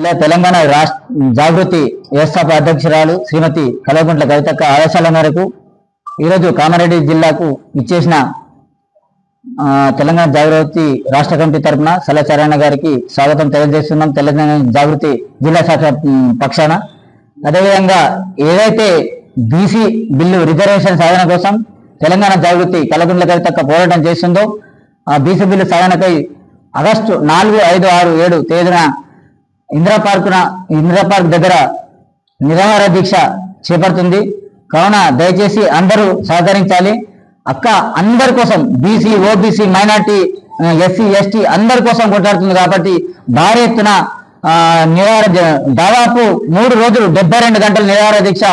జిల్లా తెలంగాణ రాష్ట్ర జాగృతి వ్యవస్థాపక అధ్యక్షురాలు శ్రీమతి కల్వకుంట్ల కవితక్క ఆదేశాల మేరకు ఈరోజు కామారెడ్డి జిల్లాకు ఇచ్చేసిన తెలంగాణ జాగృతి రాష్ట్ర కమిటీ తరఫున సలచారణ గారికి స్వాగతం తెలియజేస్తున్నాం. తెలంగాణ జాగృతి జిల్లా శాఖ పక్షాన అదేవిధంగా ఏదైతే బీసీ బిల్లు రిజర్వేషన్ సాధన కోసం తెలంగాణ జాగృతి కల్వకుంట్ల కవితక్క పోరాటం చేస్తుందో ఆ బీసీ బిల్లు సాధనకై ఆగస్టు 4, 5, 6, 7 తేదీన ఇందిరా పార్క్ దగ్గర నిరాహార దీక్ష చేపడుతుంది. కావున దయచేసి అందరూ సహకరించాలి. అక్క అందరి కోసం BC, OBC, minority, SC, ST అందరి కోసం కొట్లాడుతుంది కాబట్టి భారీ ఎత్తున దాదాపు 3 రోజులు 72 గంటల నిరాహార దీక్ష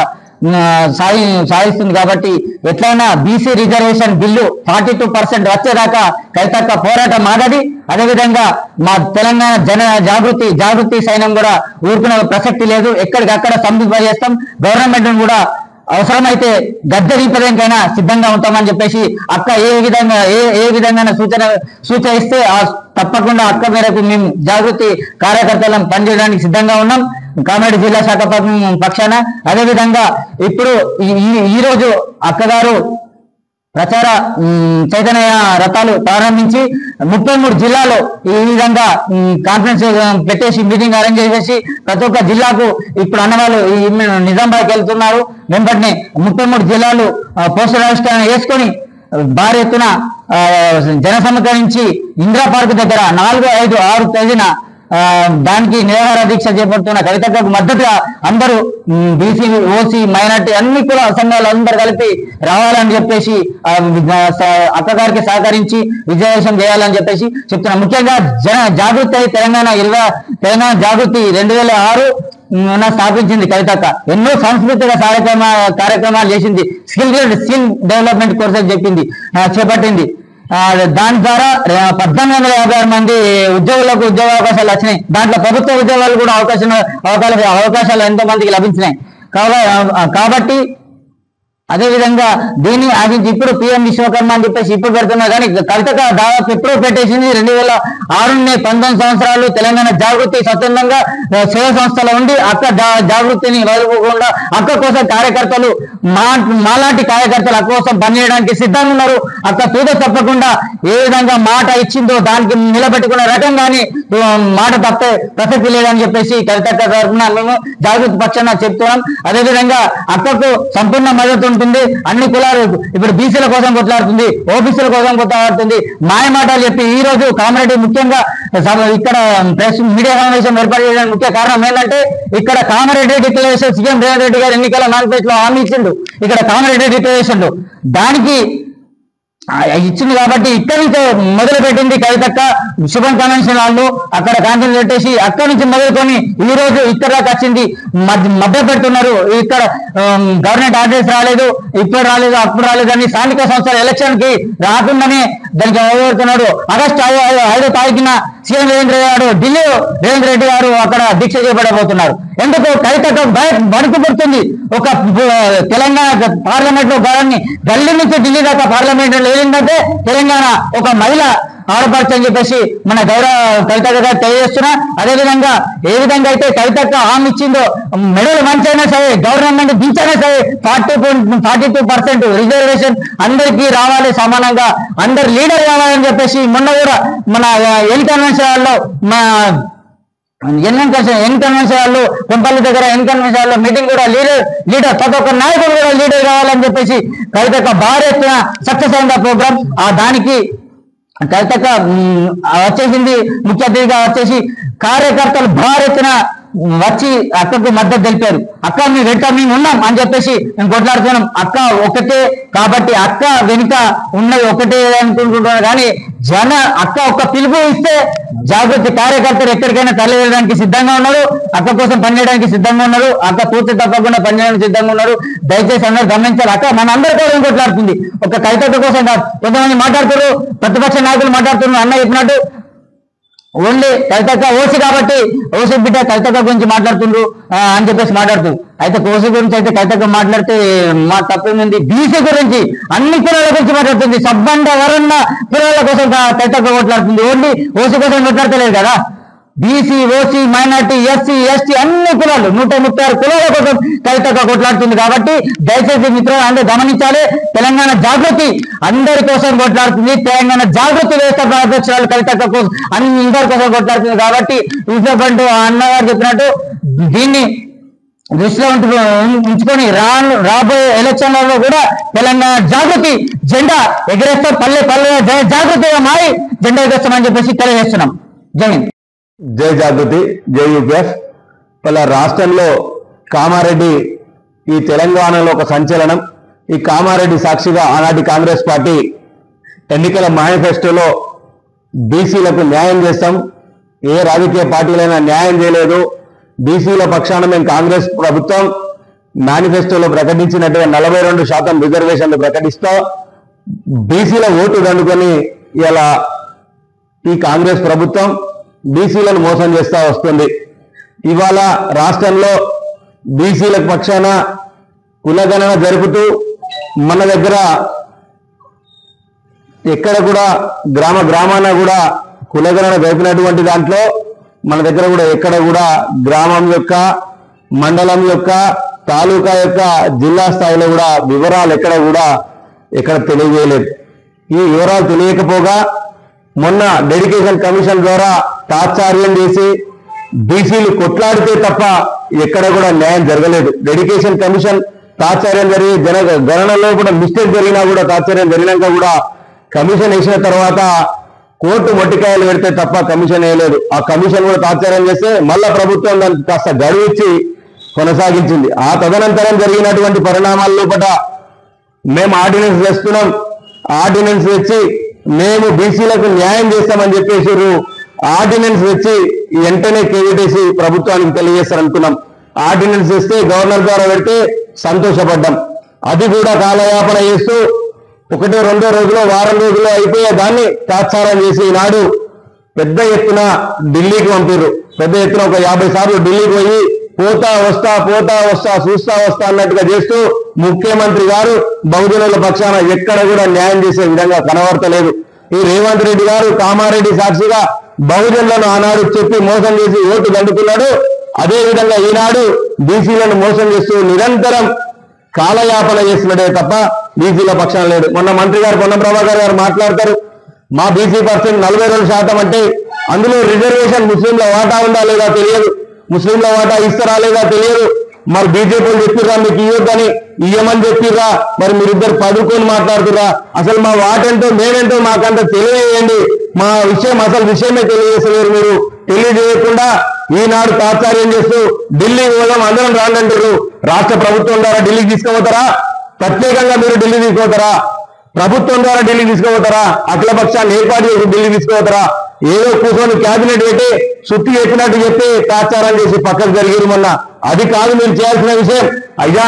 సాధిస్తుంది. కాబట్టి ఎట్లయినా బీసీ రిజర్వేషన్ బిల్లు 42% వచ్చేదాకా కవితక్క పోరాటం ఆగది. అదేవిధంగా మా తెలంగాణ జాగృతి సైన్యం కూడా ఊరుకునే ప్రసక్తి లేదు. ఎక్కడికక్కడ సంధింపజేస్తాం. గవర్నమెంట్ కూడా అవసరమైతే గద్దె దీపదేనికైనా సిద్ధంగా ఉంటామని చెప్పేసి అక్క ఏ విధంగా సూచయిస్తే తప్పకుండా అక్క మేరకు మేము జాగృతి కార్యకర్తలను పనిచేయడానికి సిద్ధంగా ఉన్నాం కామారెడ్డి జిల్లా శాఖ పక్షాన. అదేవిధంగా ఇప్పుడు ఈరోజు అక్కగారు ప్రచార చైతన్య రథాలు ప్రారంభించి 33 జిల్లాలో ఈ విధంగా కాన్ఫరెన్స్ పెట్టేసి మీటింగ్ అరేంజ్ చేసేసి ప్రతి ఒక్క జిల్లాకు ఇప్పుడు అన్నవాళ్ళు నిజామాబాద్కి వెళ్తున్నారు. వెంబడిని 33 జిల్లాలు పోస్టర్ ఆవిష్కరణ వేసుకొని భారీ ఎత్తున జన సమీకరించి ఇందిరా పార్క్ దగ్గర 4, 5, 6 తేదీన దానికి నిరాహార దీక్ష చేపడుతున్న కవితక్కకు మద్దతుగా అందరూ బీసీ, ఓసీ, మైనార్టీ అన్ని కుల సంఘాలు అందరూ కలిపి రావాలని చెప్పేసి అక్కగారికి సహకరించి విజయవేశం చేయాలని చెప్పేసి చెప్తున్నా. ముఖ్యంగా జాగృతి తెలంగాణ జాగృతి 2006 స్థాపించింది కవితక్క. ఎన్నో సాంస్కృతిక కార్యక్రమాలు చేసింది. స్కిల్ డెవలప్మెంట్ కోర్సెస్ చేపట్టింది. దాని ద్వారా 1856 మంది ఉద్యోగులకు ఉద్యోగ అవకాశాలు వచ్చినాయి. దాంట్లో ప్రభుత్వ ఉద్యోగాలు కూడా అవకాశాలు ఎంతో మందికి లభించినాయి. కాబట్టి అదేవిధంగా దీన్ని ఆశించి ఇప్పుడు పిఎం విశ్వకర్మ అని చెప్పేసి ఇప్పుడు పెడుతున్నారు. కానీ కవితక్క దాదాపు ఎప్పుడో పెట్టేసింది. 2006 19 సంవత్సరాలు తెలంగాణ జాగృతి స్వతంత్రంగా సేవా సంస్థలో ఉండి అక్క జాగృతిని వదులుకోకుండా అక్క కోసం కార్యకర్తలు మాలాంటి కార్యకర్తలు అక్క కోసం పనిచేయడానికి సిద్ధంగా ఉన్నారు. అక్క తూద తప్పకుండా ఏ విధంగా మాట ఇచ్చిందో దానికి నిలబెట్టుకున్న రకంగానే మాట తప్పే ప్రసక్తి లేదని చెప్పేసి కవితక్క తరఫున మేము జాగృతి పక్షాన చెప్తున్నాం. అదేవిధంగా అక్కకు సంపూర్ణ మద్దతు ఉంటుంది. అన్ని కులాలు ఇప్పుడు బీసీల కోసం కొట్లాడుతుంది, ఓబీసీల కోసం కొట్లాడుతుంది. మాయ మాటలు చెప్పి ఈ రోజు కామారెడ్డి ముఖ్యంగా ఇక్కడ ప్రెస్ మీడియా సమావేశం ఏర్పాటు చేయడానికి ముఖ్య కారణం ఏంటంటే ఇక్కడ కామారెడ్డి డిక్లరేషన్ సీఎం రేవంత్ రెడ్డి గారు ఎన్నికల మేనిఫెస్టోలో హామీ ఇచ్చిండు. ఇక్కడ కామారెడ్డి డిక్లరేషన్ దానికి ఇచ్చింది కాబట్టి ఇక్కడి నుంచి మొదలు పెట్టింది కవితక్క. శుభం కన్వెన్షన్ హాల్లో అక్కడ కాన్ఫరెన్స్ పెట్టేసి అక్కడి నుంచి మొదలుకొని ఈ రోజు ఇక్కడ దాకా వచ్చింది. మధ్య పెడుతున్నారు. ఇక్కడ గవర్నమెంట్ ఆర్డర్స్ రాలేదు, ఇప్పుడు రాలేదు, అప్పుడు రాలేదు అని స్థానిక సంస్థల ఎలక్షన్ కి రాకుండానే దానికి పెడుతున్నాడు. ఆగస్టు 5వ తారీఖున సీఎం రేవంత్ రెడ్డి గారు అక్కడ దీక్ష చేపట్టబోతున్నారు. ఎందుకు కవితక్క వణుకు పుడుతుంది. ఒక తెలంగాణ పార్లమెంట్ లో గల్లీ నుంచి ఢిల్లీ దాకా పార్లమెంట్ లో ఏంటంటే తెలంగాణ ఒక మహిళ ఆడపడుచు అని చెప్పేసి మన గౌరవ కవితక్క గారు తెలియజేస్తున్నా. అదేవిధంగా ఏ విధంగా అయితే కవితక్క హామీ ఇచ్చిందో మెడలు మంచైనా సరే గవర్నమెంట్ దించైనా సరే 42% రిజర్వేషన్ అందరికీ రావాలి, సమానంగా అందరు లీడర్ కావాలని చెప్పేసి మొన్న కూడా మన ఎన్ కన్వెన్షన్ హాల్లో కొంపల్లి దగ్గర ఎన్ కన్వెన్షన్ హాల్లో మీటింగ్ కూడా లీడర్ ప్రతి ఒక్క నాయకుడు కూడా లీడర్ కావాలని చెప్పేసి కవితక్క భారీ ఎత్తున సక్సెస్ అయింది ఆ ప్రోగ్రామ్. దానికి కవితక్క వచ్చేసింది. ముఖ్య అతిథిగా వచ్చేసి కార్యకర్తలు భారీ ఎత్తున వచ్చి అక్కకు మద్దతు తెలిపారు. అక్క మేము వెంట మేము ఉన్నాం అని చెప్పేసి మేము కొట్లాడుతున్నాం. అక్క ఒకటే కాబట్టి అక్క వెనుక ఉన్నది ఒకటే అనుకుంటున్నాను. కానీ అక్క ఒక్క పిలుపు ఇస్తే జాగృతి కార్యకర్తలు ఎక్కడికైనా తరలి వెళ్ళడానికి సిద్ధంగా ఉన్నారు. అక్క కోసం పనిచేయడానికి సిద్ధంగా ఉన్నారు. అక్క పూర్తి తప్పకుండా పనిచేయడానికి సిద్ధంగా ఉన్నారు. దయచేసి అందరూ గమనించాలి. అక్క మన అందరి కోసం కొట్లాడుతుంది. ఒక కవితక్క కోసం కాదు. కొంతమంది మాట్లాడుతున్నారు, ప్రతిపక్ష నాయకులు మాట్లాడుతున్నారు. అన్న చెప్పినట్టు ఓన్లీ కవితక్క ఓసీ కాబట్టి ఓసీ బిడ్డ కవితక్క గురించి మాట్లాడుతుండ్రు అని చెప్పేసి మాట్లాడుతుంది. అయితే ఓసీ గురించి అయితే కవితక్క మాట్లాడితే మా తప్పేముంది. బీసీ గురించి అన్ని కులాల గురించి మాట్లాడుతుంది. సబ్బండ వరన్న కులాల కోసం కవితక్క కొట్లాడుతుంది. ఓన్లీ ఓసీ కోసం కొట్లాడతలేదు కదా. BC, OC, minority, SC, ST అన్ని కులాలు 136 కులాల కోసం కవితక్క కొట్లాడుతుంది. కాబట్టి దయచేసి మిత్రులు అందరూ గమనించాలి. తెలంగాణ జాగృతి అందరి కోసం కొట్లాడుతుంది. తెలంగాణ జాగృతి వ్యవస్థ అధ్యక్షురాలు కవితక్క కోసం అందరి కోసం కొట్లాడుతుంది. కాబట్టి చూసినట్టు అన్నగారు చెప్పినట్టు దీన్ని దృష్టిలో ఉంచుకొని రాబోయే ఎలక్షన్లలో కూడా తెలంగాణ జాగృతి జెండా ఎగరేస్తాం. పల్లె పల్లె జాగృతిగా మారి జెండా ఎగరేస్తామని చెప్పేసి తెలియజేస్తున్నాం. జై హింద్. జై జాగృతి, జై యూపీఎఫ్. ఇలా రాష్ట్రంలో కామారెడ్డి ఈ తెలంగాణలో ఒక సంచలనం. ఈ కామారెడ్డి సాక్షిగా ఆనాటి కాంగ్రెస్ పార్టీ ఎన్నికల మేనిఫెస్టోలో బీసీలకు న్యాయం చేస్తాం, ఏ రాజకీయ పార్టీలైనా న్యాయం చేయలేదు, బీసీల పక్షాన మేము కాంగ్రెస్ ప్రభుత్వం మేనిఫెస్టోలో ప్రకటించినట్టుగా 42% రిజర్వేషన్లు ప్రకటిస్తా బీసీల ఓటు దండుకొని ఇలా ఈ కాంగ్రెస్ ప్రభుత్వం బీసీలను మోసం చేస్తా వస్తుంది. ఇవాళ రాష్ట్రంలో బీసీల పక్షాన కులగణన జరుపుతూ మన దగ్గర ఎక్కడ కూడా గ్రామాన కూడా కులగణన జరిపినటువంటి దాంట్లో మన దగ్గర కూడా ఎక్కడ కూడా గ్రామం యొక్క, మండలం యొక్క, తాలూకా యొక్క, జిల్లా స్థాయిలో కూడా వివరాలు ఎక్కడ తెలియజేయలేదు. ఈ వివరాలు తెలియకపోగా మొన్న డెడికేషన్ కమిషన్ ద్వారా తాత్సార్యం చేసి బీసీలు కొట్లాడితే తప్ప ఎక్కడ కూడా న్యాయం జరగలేదు. డెడికేషన్ కమిషన్ తాత్సార్యం జరిగి గణనలో కూడా మిస్టేక్ జరిగినా కూడా తాత్సార్యం జరిగినాక కూడా కమిషన్ వేసిన తర్వాత కోర్టు మొట్టికాయలు పెడితే తప్ప కమిషన్ వేయలేదు. ఆ కమిషన్ కూడా తాత్సార్యం చేస్తే మళ్ళా ప్రభుత్వం దానికి కాస్త గడువిచ్చి కొనసాగించింది. ఆ తదనంతరం జరిగినటువంటి పరిణామాల లోపల మేము ఆర్డినెన్స్ చేస్తున్నాం, ఆర్డినెన్స్ తెచ్చి మేము బీసీలకు న్యాయం చేస్తామని చెప్పేసి ఆర్డినెన్స్ తెచ్చి వెంటనే కేవీటీసీ ప్రభుత్వానికి తెలియజేస్తారనుకున్నాం. ఆర్డినెన్స్ తెస్తే గవర్నర్ ద్వారా పెడితే సంతోషపడ్డాం. అది కూడా కాలయాపన చేస్తూ 1-2 రోజుల్లో, వారం రోజుల్లో అయిపోయే దాన్ని తాత్సారం చేసి ఈనాడు పెద్ద ఎత్తున ఢిల్లీకి పంపారు. పెద్ద ఎత్తున ఒక 50 సార్లు ఢిల్లీకి పోయి పోతా వస్తా చూస్తా వస్తా అన్నట్టుగా చేస్తూ ముఖ్యమంత్రి గారు బహుజనుల పక్షాన ఎక్కడ కూడా న్యాయం చేసే విధంగా కనబడతలేదు. ఈ రేవంత్ రెడ్డి గారు కామారెడ్డి సాక్షిగా బహుజనులను ఆనాడు చెప్పి మోసం చేసి ఓటు దండుకున్నాడు. అదే విధంగా ఈనాడు బీసీలను మోసం చేస్తూ నిరంతరం కాలయాపన చేస్తున్నాడే తప్ప బీసీల పక్షాన లేడు. మొన్న మంత్రి గారు పొన్నం ప్రభాకర్ గారు మాట్లాడతారు, మా బీసీ పర్సెంట్ 42% అంటే అందులో రిజర్వేషన్ ముస్లింల వాటా ఉందా లేదా తెలియదు, ముస్లింల వాటా ఇస్తారా లేదా తెలియదు. మరి బీజేపీలు చెప్పిర్రా మీకు ఇవ్వద్దని, ఇయ్యమని చెప్పిర్రా, మరి మీరిద్దరు పదుకొని మాట్లాడుతుర్రా? అసలు మా వాటెంటో మేమేంటో మాకంత తెలియజేయండి. మా అసలు విషయమే తెలియజేసలేరు. మీరు తెలియజేయకుండా ఈనాడు తాత్సార్యం చేస్తూ ఢిల్లీకి పోదాం అందరం రాండంటారు. రాష్ట్ర ప్రభుత్వం ద్వారా ఢిల్లీకి తీసుకుపోతారా? ప్రత్యేకంగా మీరు ఢిల్లీ తీసుకుపోతారా? ప్రభుత్వం ద్వారా ఢిల్లీ తీసుకుపోతారా? అఖిలపక్షాన్ని ఏర్పాటు చేసి ఢిల్లీ తీసుకుపోతారా? ఏదో కూర్చొని క్యాబినెట్ పెట్టి సుత్తి చెప్పినట్టు చెప్పి తాత్సారం చేసి పక్కకు జరిగిరు. మొన్న అది కాదు మీరు చేయాల్సిన విషయం. అయ్యా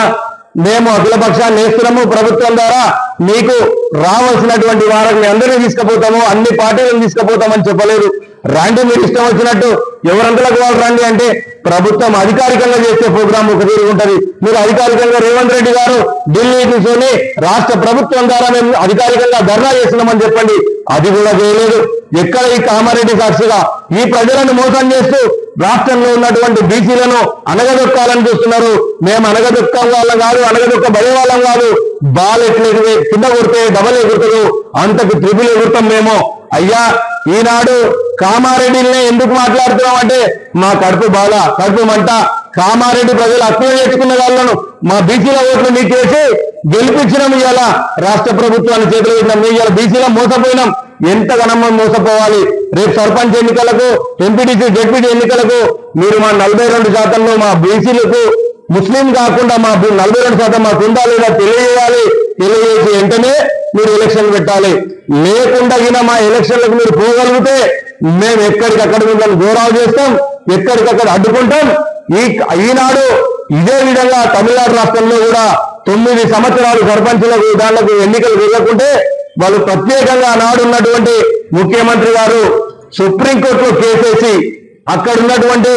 మేము అఖిలపక్షాన్ని వేస్తున్నాము, ప్రభుత్వం ద్వారా మీకు రావాల్సినటువంటి వారిని అందరినీ తీసుకుపోతాము, అన్ని పార్టీలను తీసుకుపోతామని చెప్పలేదు. రండి మీరు ఇష్టం వచ్చినట్టు ఎవరంతలకు వాళ్ళు రండి అంటే ప్రభుత్వం అధికారికంగా చేసే ప్రోగ్రాం ఒక తీరు ఉంటుంది. మీరు అధికారికంగా రేవంత్ రెడ్డి గారు ఢిల్లీ కూర్చొని రాష్ట్ర ప్రభుత్వం ద్వారా మేము అధికారికంగా ధర్నా చేస్తున్నామని చెప్పండి. అది కూడా చేయలేదు. ఎక్కడ ఈ కామారెడ్డి సాక్షిగా ఈ ప్రజలను మోసం చేస్తూ రాష్ట్రంలో ఉన్నటువంటి బీసీలను అనగదొక్కాలని చూస్తున్నారు. మేము అనగదొక్కం వాళ్ళం కాదు, అనగదొక్కబడే వాళ్ళం కాదు. బాల్ ఎట్లా కింద కొడితే డబల్ ఎగురుతారు, అంతకు ట్రిపుల్ ఎగురుతాం మేము. అయ్యా ఈనాడు కామారెడ్డినే ఎందుకు మాట్లాడుతున్నాం అంటే మా కడుపు బాధ, కడుపు మంట. కామారెడ్డి ప్రజలు హక్కులు తెచ్చుకున్న వాళ్ళను మా బీసీల ఓట్లు మీకేసి గెలిపించినాం. ఇవాళ రాష్ట్ర ప్రభుత్వాన్ని చేతులు పెట్టినాం. మీ ఇవాళ బీసీలో మోసపోయినాం. ఎంతగానో మోసపోవాలి. రేపు సర్పంచ్ ఎన్నికలకు, ఎంపీటీసీ, జెడ్పీటీ ఎన్నికలకు మీరు మా 42%లో మా బీసీలకు ముస్లిం కాకుండా మా 42% మాకు ఉందా లేదా తెలియజేయాలి. తెలియజేసి వెంటనే మీరు ఎలక్షన్ పెట్టాలి. లేకుండా మా ఎలక్షన్లకు మీరు పోగలిగితే మేము ఎక్కడికక్కడ మిమ్మల్ని గౌరవం చేస్తాం, ఎక్కడికక్కడ అడ్డుకుంటాం. ఈనాడు ఇదే విధంగా తమిళనాడు రాష్ట్రంలో కూడా 9 సంవత్సరాలు సర్పంచులకు దాళ్లకు ఎన్నికలు జరగకుంటే వాళ్ళు ప్రత్యేకంగా నాడున్నటువంటి ముఖ్యమంత్రి గారు సుప్రీంకోర్టులో కేసేసి అక్కడ ఉన్నటువంటి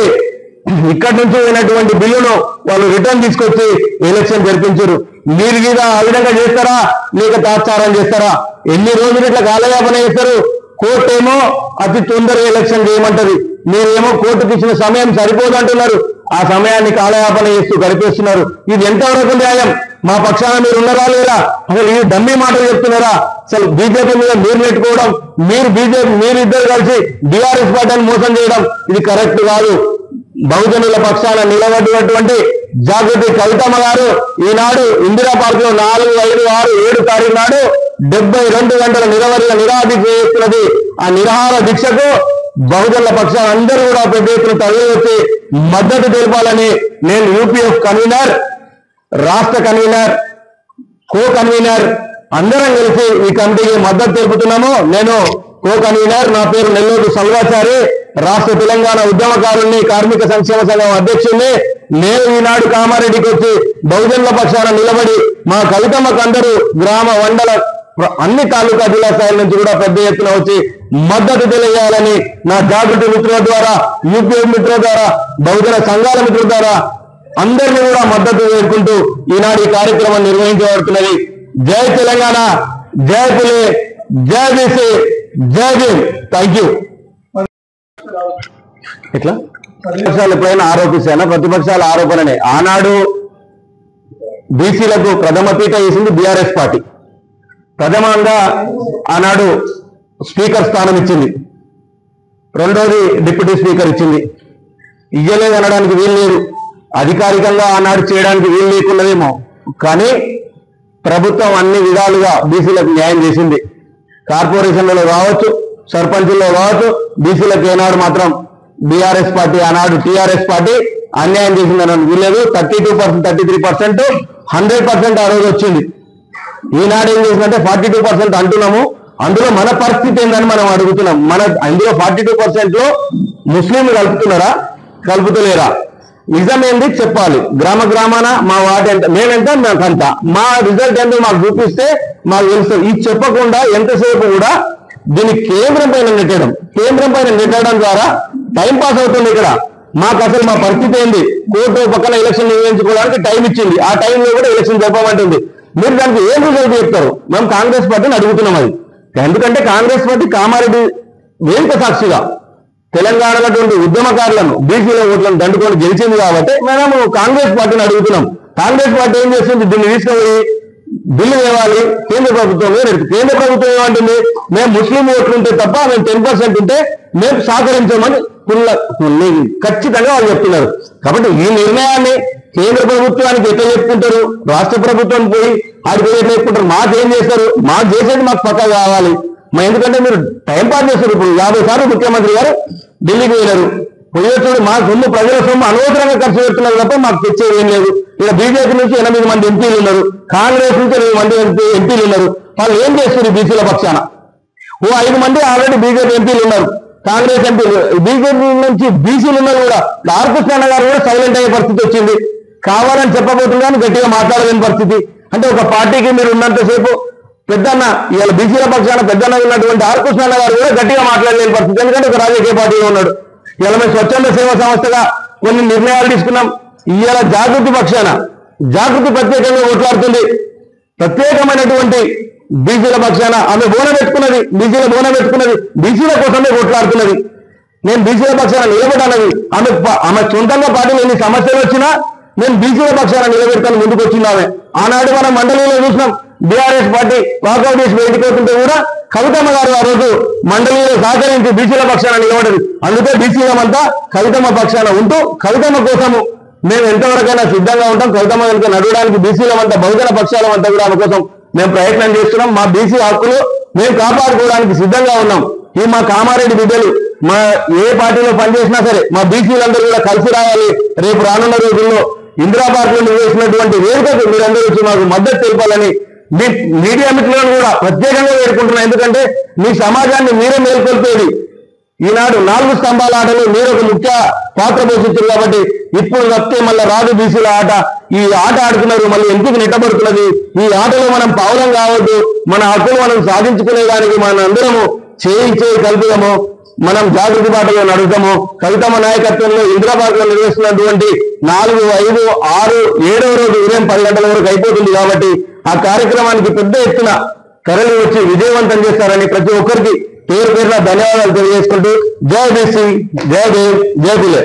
ఇక్కడి నుంచి పోయినటువంటి బిల్లును వాళ్ళు రిటర్న్ తీసుకొచ్చి ఎలక్షన్ జరిపించారు. మీరు మీద ఆ విధంగా చేస్తారా లేక తాత్సారం చేస్తారా? ఎన్ని రోజులు ఇట్లా కాలయాపన చేస్తారు? కోర్టు ఏమో అతి తొందరగా ఎలక్షన్ చేయమంటది. మీరేమో కోర్టుకు ఇచ్చిన సమయం సరిపోదు అంటున్నారు. ఆ సమయాన్ని కాలయాపన చేస్తూ గడిపేస్తున్నారు. ఇది ఎంతవరకు న్యాయం? మా పక్షాన మీరు ఉన్నారా లేదా? అసలు ఈ డమ్మీ మాటలు చెప్తున్నారా? అసలు బీజేపీ మీద మీరు నెట్టుకోవడం, మీరిద్దరు కలిసి బీఆర్ఎస్ పార్టీని మోసం చేయడం ఇది కరెక్ట్ కాదు. బహుజనుల పక్షాన నిలబడినటువంటి జాగృతి కవితమ్మ గారు ఈనాడు ఇందిరా పార్క్ లో 4, 5, 6, 7 తారీఖు నాడు 72 గంటల నిరాదీక్ష చేస్తున్నది. ఆ నిరాహార దీక్షకు బహుజనుల పక్షాన అందరూ కూడా పెద్ద ఎత్తున తరలి వచ్చి మద్దతు తెలపాలని నేను యూపీఎఫ్ కన్వీనర్, రాష్ట్ర కన్వీనర్, కో కన్వీనర్ అందరం కలిసి ఈ కమిటీకి మద్దతు తెలుపుతున్నాము. నేను కో కన్వీనర్, నా పేరు నెల్లూరు సల్వాచారి, రాష్ట్ర తెలంగాణ ఉద్యమకారుల్ని, కార్మిక సంక్షేమ సంఘం అధ్యక్షుడిని. నేను ఈనాడు కామారెడ్డికి వచ్చి బహుజనుల పక్షాన నిలబడి మా కవితమ్మకు అందరూ గ్రామ మండల అన్ని తాలూకా జిల్లా స్థాయి నుంచి కూడా పెద్ద ఎత్తున వచ్చి మద్దతు తెలియజేయాలని నా జాగృతి మిత్రుల ద్వారా, యూపీఎఫ్ మిత్రుల ద్వారా, బహుజన సంఘాల మిత్రుల ద్వారా అందరినీ కూడా మద్దతు వేడుకుంటూ ఈనాడు ఈ కార్యక్రమం నిర్వహించబడుతున్నది. జై తెలంగాణ, జై పులే, జై బీసీ, జై భీమ్. Thank you. ఎట్లా ప్రతిపక్షాలు ఎప్పుడైనా ఆరోపిస్తాయన్నా? ప్రతిపక్షాల ఆరోపణనే. ఆనాడు బీసీలకు ప్రథమ పీట వేసింది బీఆర్ఎస్ పార్టీ. ప్రథమంగా ఆనాడు స్పీకర్ స్థానం ఇచ్చింది, రెండోది డిప్యూటీ స్పీకర్ ఇచ్చింది. ఇయ్యలేదు అనడానికి వీలు లేదు, అధికారికంగా ఆనాడు చేయడానికి వీలు లేకున్నదేమో, కానీ ప్రభుత్వం అన్ని విధాలుగా బీసీలకు న్యాయం చేసింది. కార్పొరేషన్లలో కావచ్చు, సర్పంచుల్లో కావచ్చు, బీసీలకు ఏనాడు మాత్రం బీఆర్ఎస్ పార్టీ, ఆనాడు టీఆర్ఎస్ పార్టీ అన్యాయం చేసిందని వీలేదు. 32%, 33%, 100% ఆ రోజు వచ్చింది. ఈనాడు ఏం చేసిందంటే 42% అంటున్నాము. అందులో మన పరిస్థితి ఏందని మనం అడుగుతున్నాం. అందులో 42% లో ముస్లింలు కలుపుతున్నారా, కలుపుతలేరా? నిజమేంది చెప్పాలి. గ్రామాన మా వాటి ఎంత, మేమెంత మాకంత, మా రిజల్ట్ ఏంటో మాకు చూపిస్తే మాకు తెలుస్తుంది. ఇది చెప్పకుండా ఎంతసేపు కూడా దీన్ని కేంద్రం పైన నెట్టడం ద్వారా టైం పాస్ అవుతుంది. ఇక్కడ మాకు అసలు మా పరిస్థితి ఏంది? కోర్టు పక్కన ఎలక్షన్ నిర్వహించుకోవడానికి టైం ఇచ్చింది, ఆ టైంలో కూడా ఎలక్షన్ చెప్పమంటుంది. మీరు దానికి ఏం రిజల్ట్ చెప్తారు? మేము కాంగ్రెస్ పార్టీని అడుగుతున్నాం. అది ఎందుకంటే కాంగ్రెస్ పార్టీ కామారెడ్డి వేదిక సాక్షిగా తెలంగాణలో ఉద్యమకారులను, బీసీల ఓట్లను దండుకొని గెలిచింది కాబట్టి మేము కాంగ్రెస్ పార్టీని అడుగుతున్నాం. కాంగ్రెస్ పార్టీ ఏం చేస్తుంది? దీన్ని తీసుకుపోయి బిల్లు తేవాలి, కేంద్ర ప్రభుత్వం కేంద్ర ప్రభుత్వం ఏమంటుంది? మేము ముస్లిం ఓట్లు ఉంటే తప్ప మేము 10% ఉంటే మేము సహకరించామని ఖచ్చితంగా వాళ్ళు చెప్తున్నారు. కాబట్టి ఈ నిర్ణయాన్ని కేంద్ర ప్రభుత్వానికి ఎట్లా చెప్పుకుంటారు? రాష్ట్ర ప్రభుత్వం పోయి ఆడికి ఎట్లా చెప్పుకుంటారు? మాకేం చేస్తారు? మాకు చేసేది మాకు పక్కా కావాలి. ఎందుకంటే మీరు టైం పాస్ చేస్తారు. ఇప్పుడు 50 సార్లు ముఖ్యమంత్రి గారు ఢిల్లీకి వెళ్ళారు, పోయేటప్పుడు మా సొమ్ము, ప్రజల సొమ్ము అనవసరంగా ఖర్చు పెడుతున్నారు తప్ప మాకు తెచ్చేది ఏం లేదు. ఇక్కడ బీజేపీ నుంచి 8 మంది ఎంపీలు ఉన్నారు, కాంగ్రెస్ నుంచి 8 మంది ఎంపీలు ఉన్నారు. వాళ్ళు ఏం చేస్తారు బీసీల పక్షాన? 5 మంది ఆల్రెడీ బీజేపీ ఎంపీలు ఉన్నారు, కాంగ్రెస్ ఎంపీలు. బీజేపీ నుంచి బీసీలు ఉన్నారు కూడా. ఆర్కృష్ణ గారు కూడా సైలెంట్ అయ్యే పరిస్థితి వచ్చింది. కావాలని చెప్పబోతుందని గట్టిగా మాట్లాడలేని పరిస్థితి. అంటే ఒక పార్టీకి మీరు ఉన్నంతసేపు పెద్దన్న, ఇవాళ బీసీల పక్షాన పెద్దన్న ఉన్నటువంటి ఆర్కృష్ణ గారు కూడా గట్టిగా మాట్లాడలేని పరిస్థితి. ఎందుకంటే ఒక రాజకీయ పార్టీలో ఉన్నాడు. ఇవాళ మేము స్వచ్ఛంద సేవా సంస్థగా కొన్ని నిర్ణయాలు తీసుకున్నాం. ఇవాళ జాగృతి పక్షాన, జాగృతి ప్రత్యేకంగా కొట్లాడుతుంది. ప్రత్యేకమైనటువంటి బీసీల పక్షాన ఆమె బోన పెట్టుకున్నది, బీసీల కోసమే కొట్లాడుతున్నది. నేను బీసీల పక్షాన నిలబడానది. ఆమె సొంతంగా పార్టీలో ఎన్ని సమస్యలు వచ్చినా నేను బీసీల పక్షాన నిలబెడతాను ముందుకు వచ్చింది ఆమె. ఆనాడు మనం మండలిలో చూసినాం, బీఆర్ఎస్ పార్టీ వాకౌట్ చేసి బయటకు అవుతుంటే కూడా కవితమ్మ గారు ఆ రోజు మండలిలో సహకరించి బీసీల పక్షాన నిలబడదు. అందుకే బీసీలమంతా కవితమ్మ పక్షాన ఉంటూ కవితమ్మ కోసము మేము ఎంతవరకైనా సిద్ధంగా ఉంటాం. కవితమ్మ వెనుక నడవడానికి బీసీలమంతా, బహుజన పక్షాలమంతా కూడా ఆమె కోసం మేము ప్రయత్నం చేస్తున్నాం. మా బీసీ హక్కులు మేము కాపాడుకోవడానికి సిద్ధంగా ఉన్నాం. ఈ మా కామారెడ్డి బిడ్డలు మా ఏ పార్టీలో పనిచేసినా సరే మా బీసీలందరూ కూడా కలిసి రావాలి. రేపు రానున్న రోజుల్లో ఇందిరా పార్క్ లో నిర్వహించినటువంటి వేడుకకు మీరందరూ వచ్చి మాకు మద్దతు తెలపాలని మీ మీడియా మిత్రులను కూడా ప్రత్యేకంగా వేడుకుంటున్నాం. ఎందుకంటే మీ సమాజాన్ని మీరే మేల్కొల్పేది. ఈనాడు 4 స్తంభాల ఆటలు మీరు ఒక ముఖ్య పాత్ర పోషించారు కాబట్టి ఇప్పుడు వస్తే మళ్ళీ రాదు బీసీల ఆట. ఈ ఆట ఆడుతున్నారు, మళ్ళీ ఎందుకు నెట్టబడుతున్నది? ఈ ఆటలో మనం పావులం కావద్దు. మన హక్కులు మనం సాధించుకునేదానికి మన అందరము చేయి కలుపుదాము. మనం జాగృతి బాటలో నడుద్దాము. కవితమ్మ నాయకత్వంలో ఇందిరాబాద్ లో నిర్వహిస్తున్నటువంటి 4, 5, 6, 7వ రోజు ఉదయం 10 గంటల వరకు అయిపోతుంది. కాబట్టి ఆ కార్యక్రమానికి పెద్ద ఎత్తున తరలి వచ్చి విజయవంతం చేస్తారని ప్రతి ఒక్కరికి పేరు పేరున ధన్యవాదాలు తెలియజేసుకుంటూ జై బీసీ, జై దేవ్, జై పిల్లే.